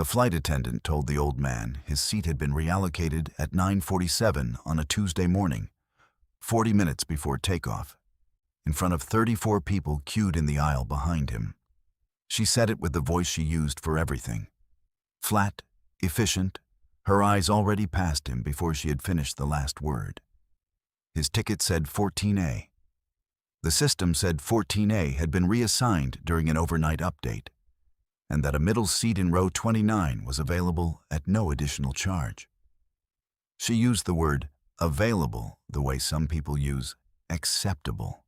The flight attendant told the old man his seat had been reallocated at 9:47 on a Tuesday morning, 40 minutes before takeoff, in front of 34 people queued in the aisle behind him. She said it with the voice she used for everything. Flat, efficient, her eyes already past him before she had finished the last word. His ticket said 14A. The system said 14A had been reassigned during an overnight update, and that a middle seat in row 29 was available at no additional charge. She used the word available the way some people use acceptable,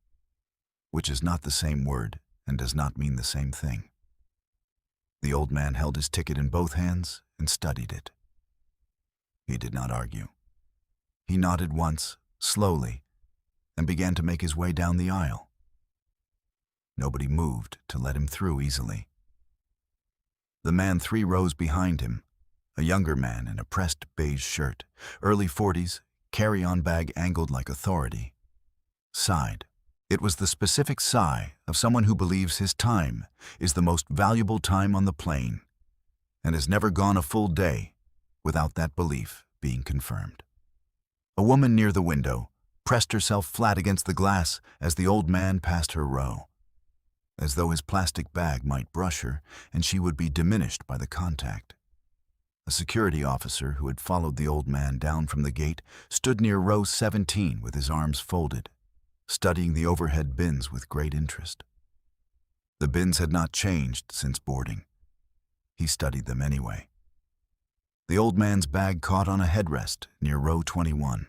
which is not the same word and does not mean the same thing. The old man held his ticket in both hands and studied it. He did not argue. He nodded once, slowly, and began to make his way down the aisle. Nobody moved to let him through easily. The man 3 rows behind him, a younger man in a pressed beige shirt, early 40s, carry-on bag angled like authority, sighed. It was the specific sigh of someone who believes his time is the most valuable time on the plane and has never gone a full day without that belief being confirmed. A woman near the window pressed herself flat against the glass as the old man passed her row, as though his plastic bag might brush her and she would be diminished by the contact. A security officer who had followed the old man down from the gate stood near row 17 with his arms folded, studying the overhead bins with great interest. The bins had not changed since boarding. He studied them anyway. The old man's bag caught on a headrest near row 21.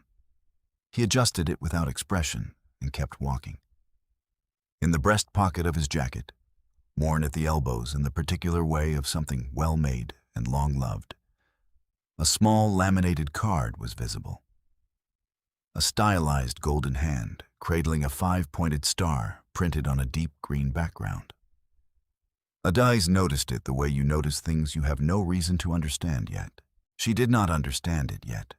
He adjusted it without expression and kept walking. In the breast pocket of his jacket, worn at the elbows in the particular way of something well-made and long-loved, a small laminated card was visible. A stylized golden hand cradling a 5-pointed star printed on a deep green background. Adais noticed it the way you notice things you have no reason to understand yet. She did not understand it yet.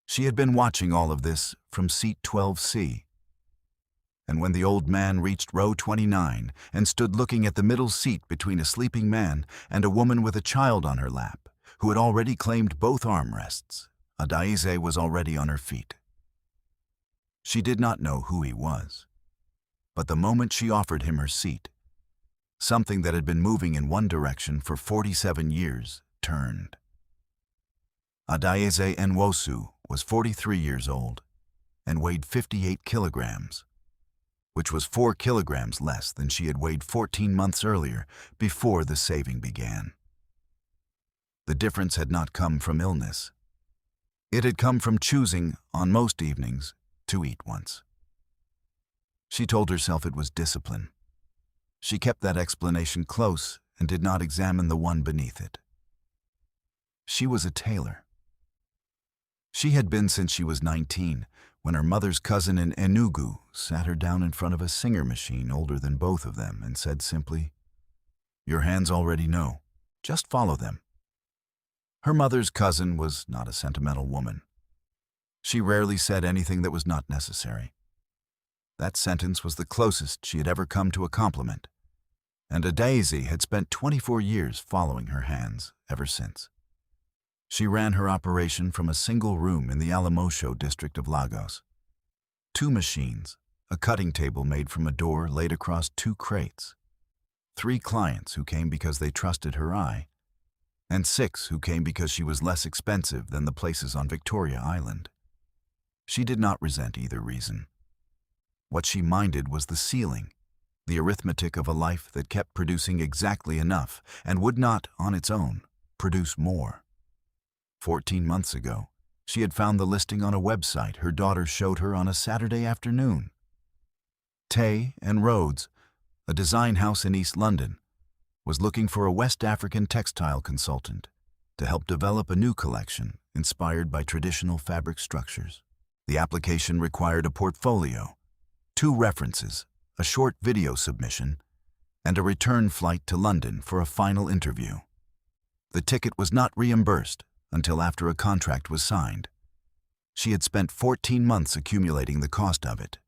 She had been watching all of this from seat 12C. And when the old man reached row 29 and stood looking at the middle seat between a sleeping man and a woman with a child on her lap, who had already claimed both armrests, Adaize was already on her feet. She did not know who he was, but the moment she offered him her seat, something that had been moving in one direction for 47 years turned. Adaize Nwosu was 43 years old and weighed 58 kilograms, which was 4 kilograms less than she had weighed 14 months earlier before the saving began. The difference had not come from illness. It had come from choosing, on most evenings, to eat once. She told herself it was discipline. She kept that explanation close and did not examine the one beneath it. She was a tailor. She had been since she was 19, when her mother's cousin in Enugu sat her down in front of a Singer machine older than both of them and said simply, "Your hands already know. Just follow them." Her mother's cousin was not a sentimental woman. She rarely said anything that was not necessary. That sentence was the closest she had ever come to a compliment, and Adaize had spent 24 years following her hands ever since. She ran her operation from a single room in the Alamosho district of Lagos. 2 machines, a cutting table made from a door laid across 2 crates, 3 clients who came because they trusted her eye, and 6 who came because she was less expensive than the places on Victoria Island. She did not resent either reason. What she minded was the ceiling, the arithmetic of a life that kept producing exactly enough and would not, on its own, produce more. 14 months ago, she had found the listing on a website her daughter showed her on a Saturday afternoon. Tay and Rhodes, a design house in East London, was looking for a West African textile consultant to help develop a new collection inspired by traditional fabric structures. The application required a portfolio, 2 references, a short video submission, and a return flight to London for a final interview. The ticket was not reimbursed until after a contract was signed. She had spent 14 months accumulating the cost of it.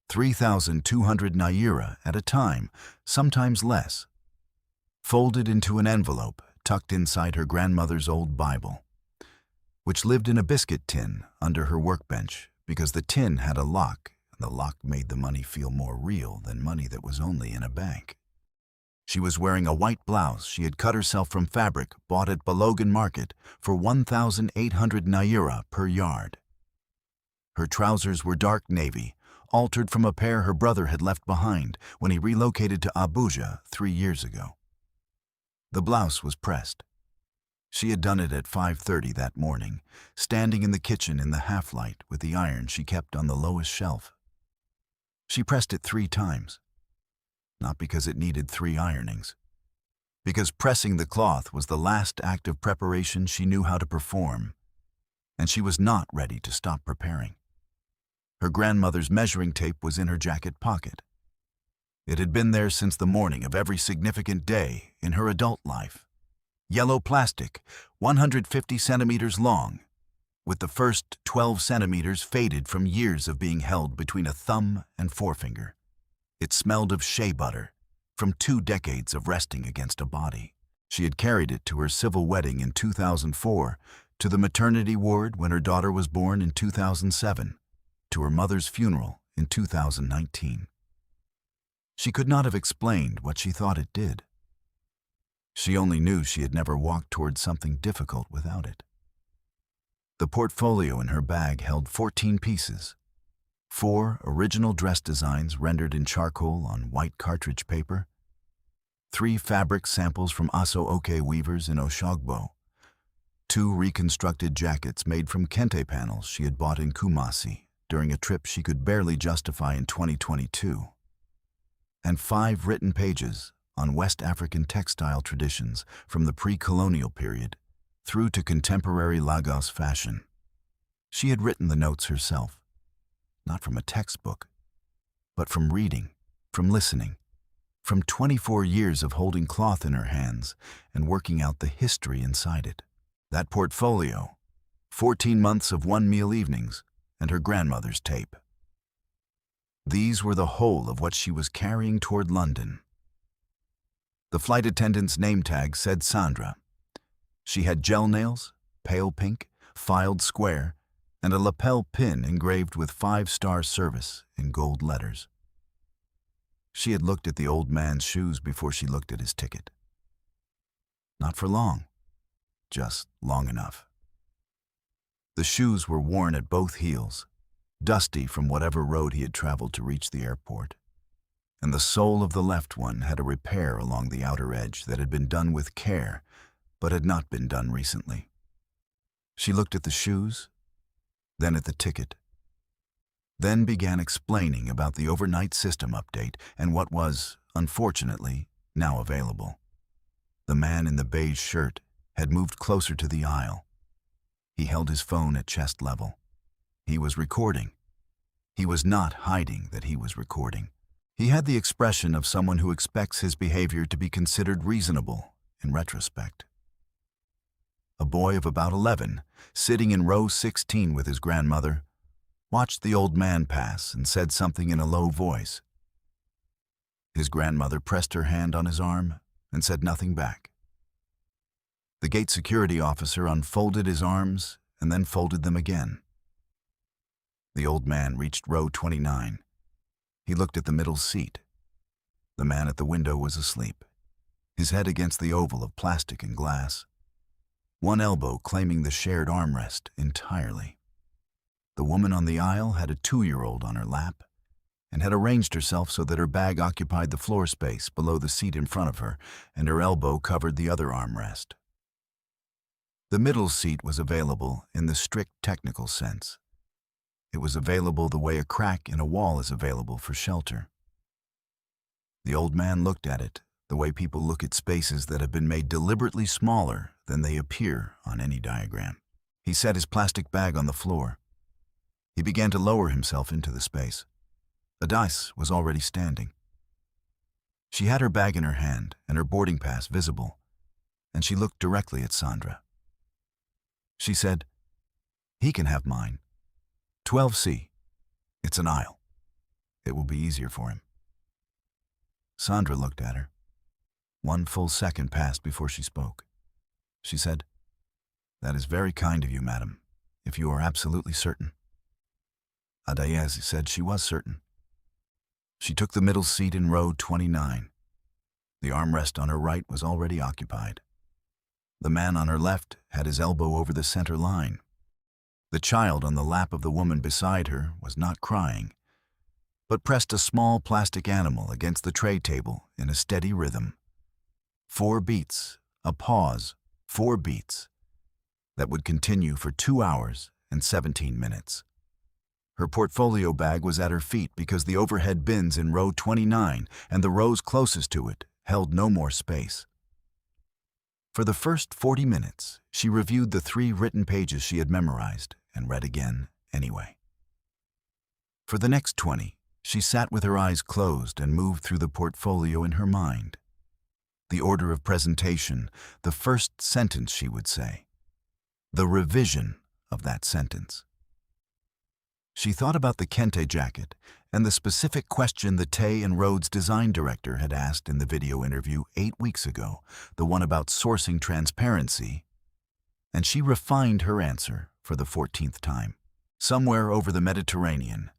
3,200 naira at a time, sometimes less. Folded into an envelope, tucked inside her grandmother's old Bible, which lived in a biscuit tin under her workbench because the tin had a lock, and the lock made the money feel more real than money that was only in a bank. She was wearing a white blouse she had cut herself from fabric bought at Balogan Market for 1,800 naira per yard. Her trousers were dark navy, altered from a pair her brother had left behind when he relocated to Abuja 3 years ago. The blouse was pressed. She had done it at 5:30 that morning, standing in the kitchen in the half-light with the iron she kept on the lowest shelf. She pressed it 3 times, not because it needed 3 ironings, because pressing the cloth was the last act of preparation she knew how to perform, and she was not ready to stop preparing. Her grandmother's measuring tape was in her jacket pocket. It had been there since the morning of every significant day in her adult life. Yellow plastic, 150 centimeters long, with the first 12 centimeters faded from years of being held between a thumb and forefinger. It smelled of shea butter, from 2 decades of resting against a body. She had carried it to her civil wedding in 2004, to the maternity ward when her daughter was born in 2007, to her mother's funeral in 2019. She could not have explained what she thought it did. She only knew she had never walked towards something difficult without it. The portfolio in her bag held 14 pieces, 4 original dress designs rendered in charcoal on white cartridge paper, 3 fabric samples from Aso Oke weavers in Oshogbo, 2 reconstructed jackets made from kente panels she had bought in Kumasi during a trip she could barely justify in 2022, and 5 written pages on West African textile traditions from the pre-colonial period through to contemporary Lagos fashion. She had written the notes herself, not from a textbook, but from reading, from listening, from 24 years of holding cloth in her hands and working out the history inside it. That portfolio, 14 months of one-meal evenings, and her grandmother's tape. These were the whole of what she was carrying toward London. The flight attendant's name tag said Sandra. She had gel nails, pale pink, filed square, and a lapel pin engraved with 5-star service in gold letters. She had looked at the old man's shoes before she looked at his ticket. Not for long, just long enough. The shoes were worn at both heels, dusty from whatever road he had traveled to reach the airport, and the sole of the left one had a repair along the outer edge that had been done with care but had not been done recently. She looked at the shoes, then at the ticket, then began explaining about the overnight system update and what was, unfortunately, now available. The man in the beige shirt had moved closer to the aisle. He held his phone at chest level. He was recording. He was not hiding that he was recording. He had the expression of someone who expects his behavior to be considered reasonable in retrospect. A boy of about 11, sitting in row 16 with his grandmother, watched the old man pass and said something in a low voice. His grandmother pressed her hand on his arm and said nothing back. The gate security officer unfolded his arms and then folded them again. The old man reached row 29. He looked at the middle seat. The man at the window was asleep, his head against the oval of plastic and glass, one elbow claiming the shared armrest entirely. The woman on the aisle had a 2-year-old on her lap and had arranged herself so that her bag occupied the floor space below the seat in front of her and her elbow covered the other armrest. The middle seat was available in the strict technical sense. It was available the way a crack in a wall is available for shelter. The old man looked at it the way people look at spaces that have been made deliberately smaller than they appear on any diagram. He set his plastic bag on the floor. He began to lower himself into the space. Adais was already standing. She had her bag in her hand and her boarding pass visible, and she looked directly at Sandra. She said, "He can have mine. 12C. It's an aisle. It will be easier for him." Sandra looked at her. 1 full second passed before she spoke. she said. "That is very kind of you, madam, if you are absolutely certain." Adayezi said she was certain. She took the middle seat in row 29. The armrest on her right was already occupied. The man on her left had his elbow over the center line. The child on the lap of the woman beside her was not crying, but pressed a small plastic animal against the tray table in a steady rhythm. 4 beats, a pause, 4 beats. That would continue for 2 hours and 17 minutes. Her portfolio bag was at her feet because the overhead bins in row 29 and the rows closest to it held no more space. For the first 40 minutes, she reviewed the 3 written pages she had memorized and read again anyway. For the next 20, she sat with her eyes closed and moved through the portfolio in her mind. The order of presentation, the first sentence she would say, the revision of that sentence. She thought about the Kente jacket and the specific question the Tay and Rhodes design director had asked in the video interview 8 weeks ago, the one about sourcing transparency, and she refined her answer for the 14th time. Somewhere over the Mediterranean,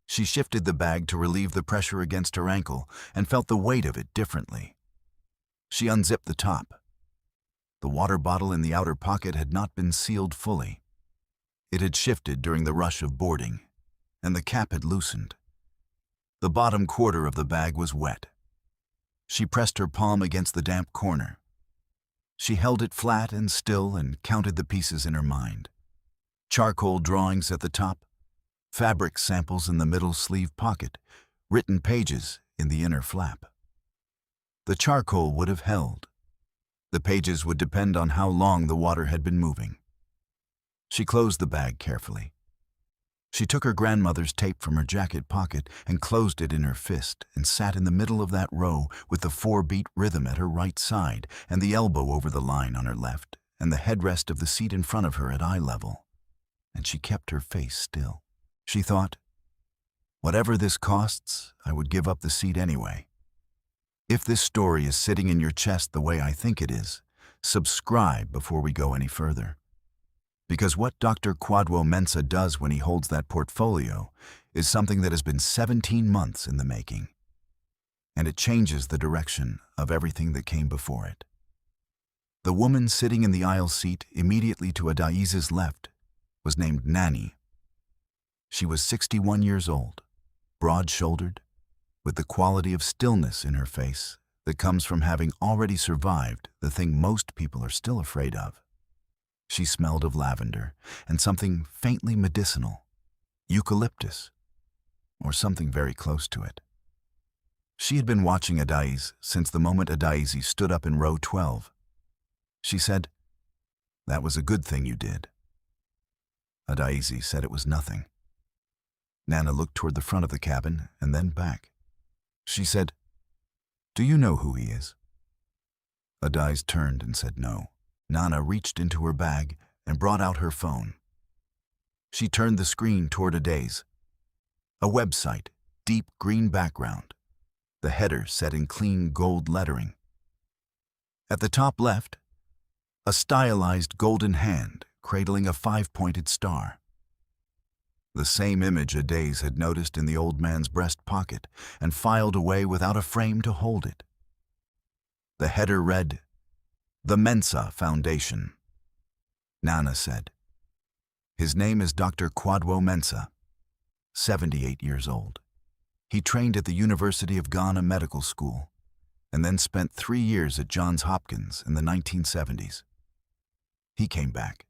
she shifted the bag to relieve the pressure against her ankle and felt the weight of it differently. She unzipped the top. The water bottle in the outer pocket had not been sealed fully. It had shifted during the rush of boarding, and the cap had loosened. The bottom quarter of the bag was wet. She pressed her palm against the damp corner. She held it flat and still and counted the pieces in her mind. Charcoal drawings at the top, fabric samples in the middle sleeve pocket, written pages in the inner flap. The charcoal would have held. The pages would depend on how long the water had been moving. She closed the bag carefully. She took her grandmother's tape from her jacket pocket and closed it in her fist and sat in the middle of that row with the 4-beat rhythm at her right side and the elbow over the line on her left and the headrest of the seat in front of her at eye level. And she kept her face still. She thought, whatever this costs, I would give up the seat anyway. If this story is sitting in your chest the way I think it is, subscribe before we go any further. Because what Dr. Kwadwo Mensah does when he holds that portfolio is something that has been 17 months in the making. And it changes the direction of everything that came before it. The woman sitting in the aisle seat immediately to Adaize's left was named Nani. She was 61 years old, broad-shouldered, with the quality of stillness in her face that comes from having already survived the thing most people are still afraid of. She smelled of lavender and something faintly medicinal, eucalyptus, or something very close to it. She had been watching Adaize since the moment Adaize stood up in row 12. She said, "That was a good thing you did." Adaize said it was nothing. Nana looked toward the front of the cabin and then back. She said, "Do you know who he is?" Adaize turned and said no. Nana reached into her bag and brought out her phone. She turned the screen toward Adaize. A website, deep green background, the header set in clean gold lettering. At the top left, a stylized golden hand cradling a 5-pointed star. The same image Adaize had noticed in the old man's breast pocket and filed away without a frame to hold it. The header read, "The Mensah Foundation." Nana said, "His name is Dr. Kwadwo Mensah, 78 years old. He trained at the University of Ghana Medical School and then spent 3 years at Johns Hopkins in the 1970s. He came back."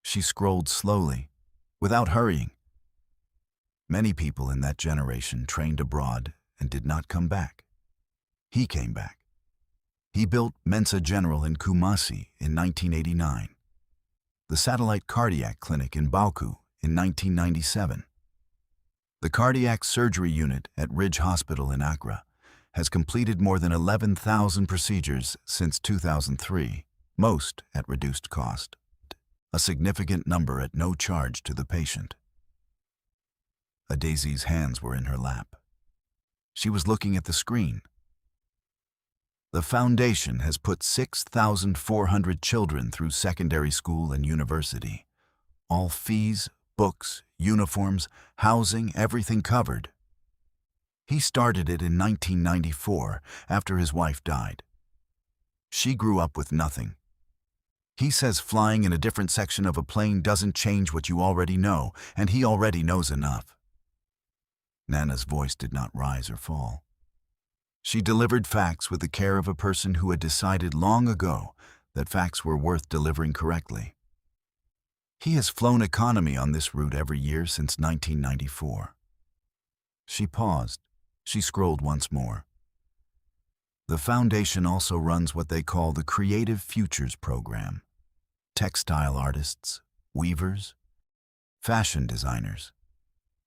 She scrolled slowly, without hurrying. Many people in that generation trained abroad and did not come back. He came back. He built Mensah General in Kumasi in 1989, the Satellite Cardiac Clinic in Baku in 1997. The cardiac surgery unit at Ridge Hospital in Accra has completed more than 11,000 procedures since 2003, most at reduced cost, a significant number at no charge to the patient. Adaize's hands were in her lap. She was looking at the screen. The foundation has put 6,400 children through secondary school and university. All fees, books, uniforms, housing, everything covered. He started it in 1994 after his wife died. She grew up with nothing. He says flying in a different section of a plane doesn't change what you already know, and he already knows enough. Nana's voice did not rise or fall. She delivered facts with the care of a person who had decided long ago that facts were worth delivering correctly. He has flown economy on this route every year since 1994. She paused. She scrolled once more. The foundation also runs what they call the Creative Futures Program. Textile artists, weavers, fashion designers.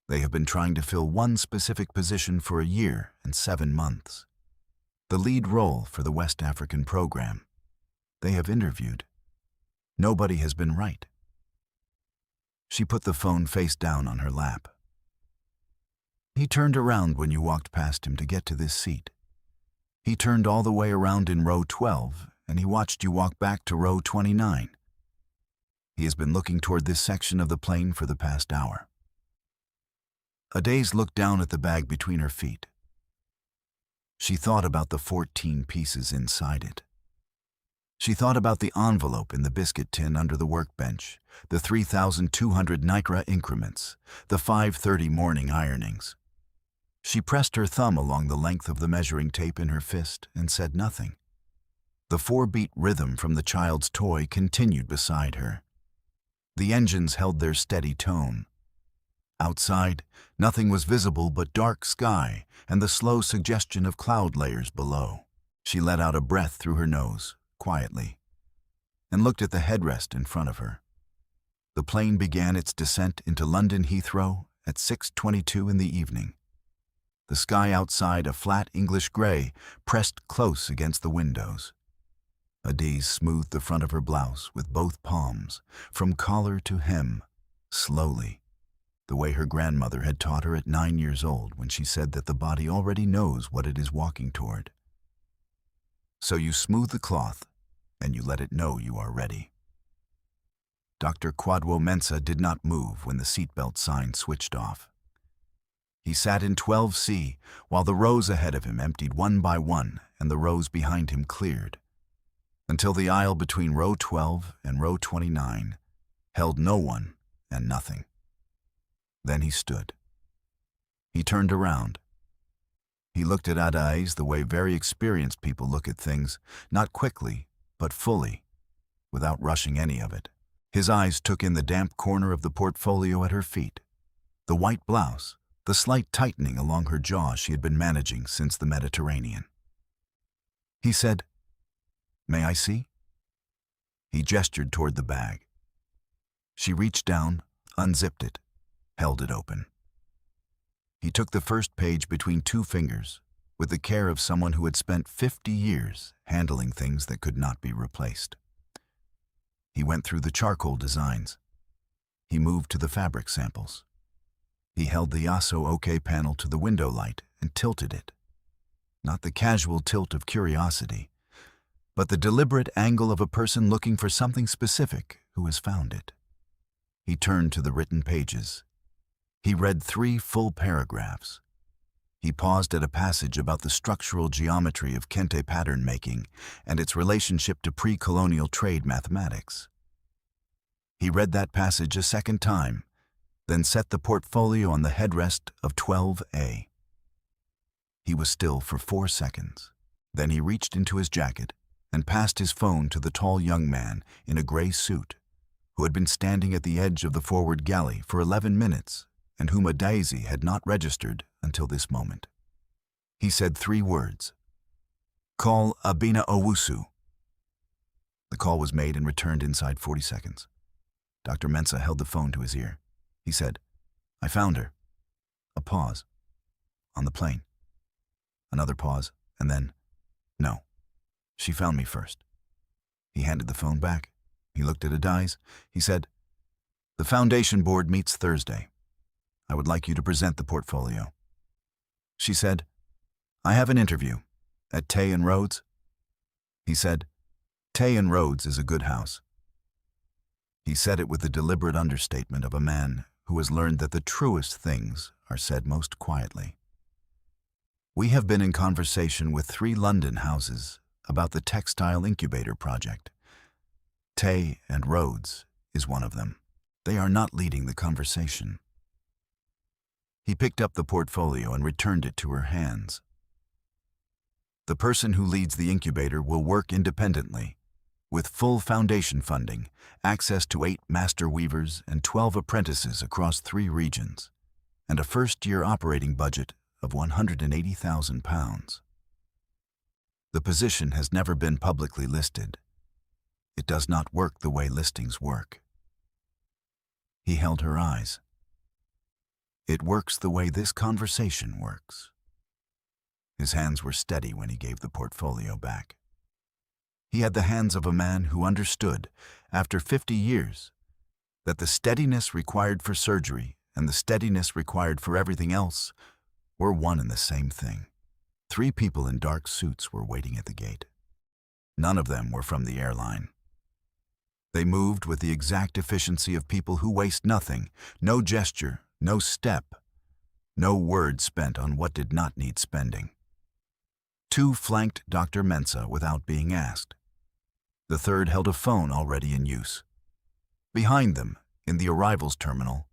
They have been trying to fill one specific position for a year and 7 months. The lead role for the West African program. They have interviewed. Nobody has been right. She put the phone face down on her lap. He turned around when you walked past him to get to this seat. He turned all the way around in row 12, and he watched you walk back to row 29. He has been looking toward this section of the plane for the past hour. Adaze looked down at the bag between her feet. She thought about the 14 pieces inside it. She thought about the envelope in the biscuit tin under the workbench, the 3,200 Nycra increments, the 5:30 morning ironings. She pressed her thumb along the length of the measuring tape in her fist and said nothing. The 4-beat rhythm from the child's toy continued beside her. The engines held their steady tone. Outside, nothing was visible but dark sky and the slow suggestion of cloud layers below. She let out a breath through her nose, quietly, and looked at the headrest in front of her. The plane began its descent into London Heathrow at 6:22 in the evening. The sky outside, a flat English gray, pressed close against the windows. Adaze smoothed the front of her blouse with both palms, from collar to hem, slowly, the way her grandmother had taught her at 9 years old when she said that the body already knows what it is walking toward. So you smooth the cloth, and you let it know you are ready. Dr. Kwadwo Mensah did not move when the seatbelt sign switched off. He sat in 12C while the rows ahead of him emptied one by one and the rows behind him cleared, until the aisle between row 12 and row 29 held no one and nothing. Then he stood. He turned around. He looked at Adaze the way very experienced people look at things, not quickly, but fully, without rushing any of it. His eyes took in the damp corner of the portfolio at her feet, the white blouse, the slight tightening along her jaw she had been managing since the Mediterranean. He said, "May I see?" He gestured toward the bag. She reached down, unzipped it, held it open. He took the first page between 2 fingers, with the care of someone who had spent 50 years handling things that could not be replaced. He went through the charcoal designs. He moved to the fabric samples. He held the Yasso OK panel to the window light and tilted it. Not the casual tilt of curiosity, but the deliberate angle of a person looking for something specific who has found it. He turned to the written pages. He read 3 full paragraphs. He paused at a passage about the structural geometry of Kente pattern making and its relationship to pre-colonial trade mathematics. He read that passage a second time, then set the portfolio on the headrest of 12A. He was still for 4 seconds. Then he reached into his jacket and passed his phone to the tall young man in a gray suit who had been standing at the edge of the forward galley for 11 minutes and whom Adaze had not registered until this moment. He said 3 words. "Call Abina Owusu." The call was made and returned inside 40 seconds. Dr. Mensah held the phone to his ear. He said, "I found her." A pause. "On the plane." Another pause, and then, "No. She found me first." He handed the phone back. He looked at Adaze. He said, "The Foundation Board meets Thursday. I would like you to present the portfolio." She said, "I have an interview at Tay and Rhodes." He said, "Tay and Rhodes is a good house." He said it with the deliberate understatement of a man who has learned that the truest things are said most quietly. "We have been in conversation with 3 London houses about the textile incubator project. Tay and Rhodes is one of them. They are not leading the conversation." He picked up the portfolio and returned it to her hands. "The person who leads the incubator will work independently, with full foundation funding, access to 8 master weavers and 12 apprentices across 3 regions, and a first-year operating budget of £180,000. The position has never been publicly listed. It does not work the way listings work." He held her eyes. "It works the way this conversation works." His hands were steady when he gave the portfolio back. He had the hands of a man who understood, after 50 years, that the steadiness required for surgery and the steadiness required for everything else were one and the same thing. 3 people in dark suits were waiting at the gate. None of them were from the airline. They moved with the exact efficiency of people who waste nothing, no gesture, no step, no word spent on what did not need spending. 2 flanked Dr. Mensah without being asked. The third held a phone already in use. Behind them, in the arrivals terminal,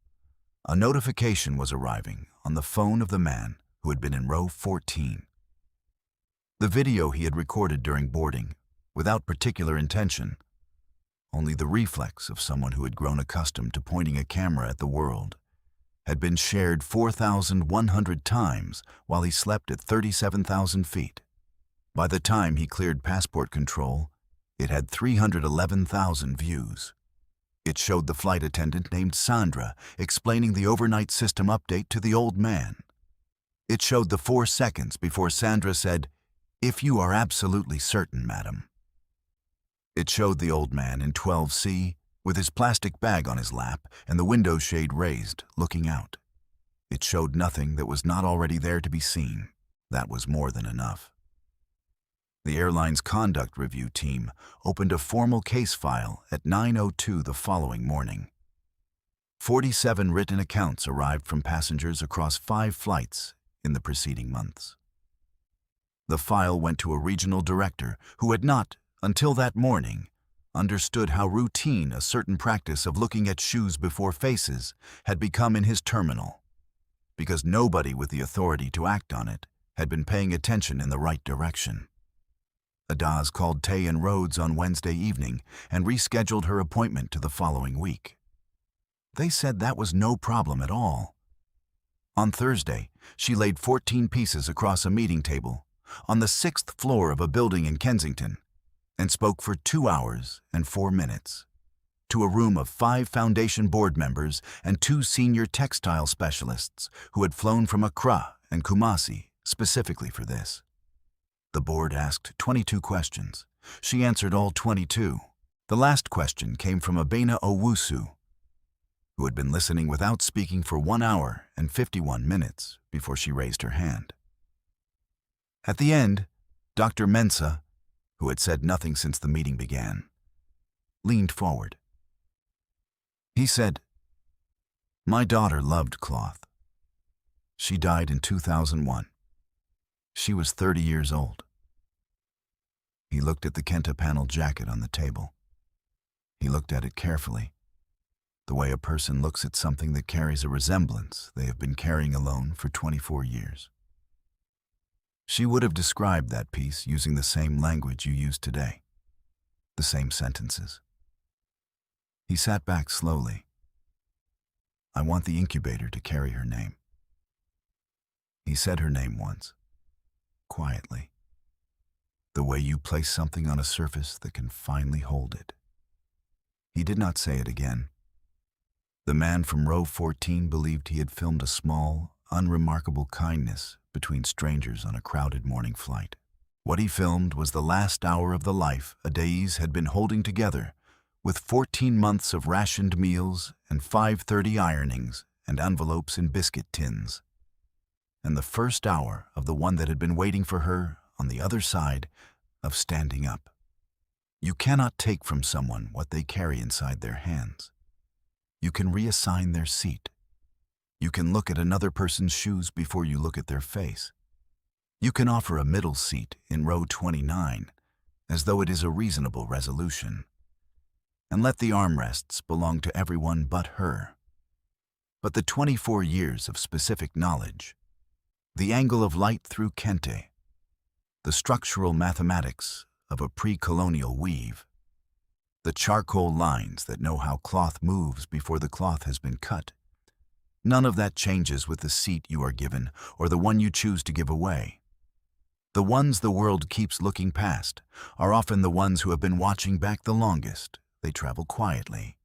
a notification was arriving on the phone of the man who had been in row 14. The video he had recorded during boarding, without particular intention, only the reflex of someone who had grown accustomed to pointing a camera at the world, had been shared 4,100 times while he slept at 37,000 feet. By the time he cleared passport control, it had 311,000 views. It showed the flight attendant named Sandra explaining the overnight system update to the old man. It showed the 4 seconds before Sandra said, "If you are absolutely certain, madam." It showed the old man in 12C with his plastic bag on his lap and the window shade raised, looking out. It showed nothing that was not already there to be seen. That was more than enough. The airline's conduct review team opened a formal case file at 9:02 the following morning. 47 written accounts arrived from passengers across 5 flights in the preceding months. The file went to a regional director who had not, until that morning, understood how routine a certain practice of looking at shoes before faces had become in his terminal, because nobody with the authority to act on it had been paying attention in the right direction. Adaz called Tay and Rhodes on Wednesday evening and rescheduled her appointment to the following week. They said that was no problem at all. On Thursday, she laid 14 pieces across a meeting table on the 6th floor of a building in Kensington and spoke for 2 hours and 4 minutes to a room of 5 foundation board members and 2 senior textile specialists who had flown from Accra and Kumasi specifically for this. The board asked 22 questions. She answered all 22. The last question came from Abena Owusu, who had been listening without speaking for 1 hour and 51 minutes before she raised her hand. At the end, Dr. Mensah, who had said nothing since the meeting began, leaned forward. He said, "My daughter loved cloth. She died in 2001. She was 30 years old." He looked at the Kenta panel jacket on the table. He looked at it carefully, the way a person looks at something that carries a resemblance they have been carrying alone for 24 years. She would have described that piece using the same language you use today, the same sentences. He sat back slowly. "I want the incubator to carry her name." He said her name once, quietly, the way you place something on a surface that can finally hold it. He did not say it again. The man from row 14 believed he had filmed a small, unremarkable kindness between strangers on a crowded morning flight. What he filmed was the last hour of the life Adaiz had been holding together with 14 months of rationed meals and 5:30 ironings and envelopes in biscuit tins, and the first hour of the one that had been waiting for her on the other side of standing up. You cannot take from someone what they carry inside their hands. You can reassign their seat. You can look at another person's shoes before you look at their face. You can offer a middle seat in row 29 as though it is a reasonable resolution, and let the armrests belong to everyone but her. But the 24 years of specific knowledge, the angle of light through Kente, the structural mathematics of a pre-colonial weave, the charcoal lines that know how cloth moves before the cloth has been cut, none of that changes with the seat you are given or the one you choose to give away. The ones the world keeps looking past are often the ones who have been watching back the longest. They travel quietly.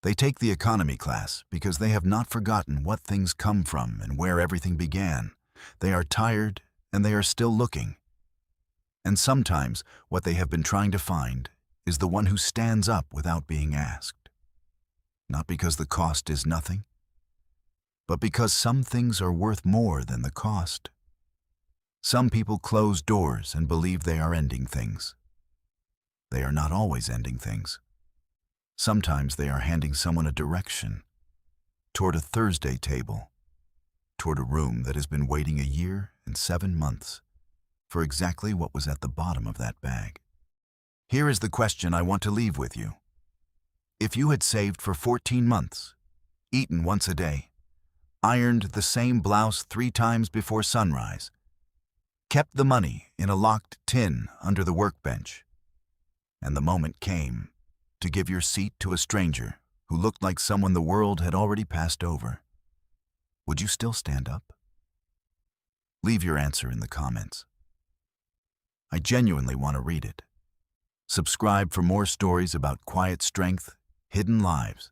They take the economy class because they have not forgotten what things come from and where everything began. They are tired and they are still looking. And sometimes what they have been trying to find is the one who stands up without being asked. Not because the cost is nothing, but because some things are worth more than the cost. Some people close doors and believe they are ending things. They are not always ending things. Sometimes they are handing someone a direction, toward a Thursday table, toward a room that has been waiting a year and 7 months for exactly what was at the bottom of that bag. Here is the question I want to leave with you. If you had saved for 14 months, eaten once a day, ironed the same blouse 3 times before sunrise, kept the money in a locked tin under the workbench, and the moment came to give your seat to a stranger who looked like someone the world had already passed over, would you still stand up? Leave your answer in the comments. I genuinely want to read it. Subscribe for more stories about quiet strength, hidden lives,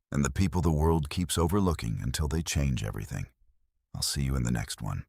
and the people the world keeps overlooking until they change everything. I'll see you in the next one.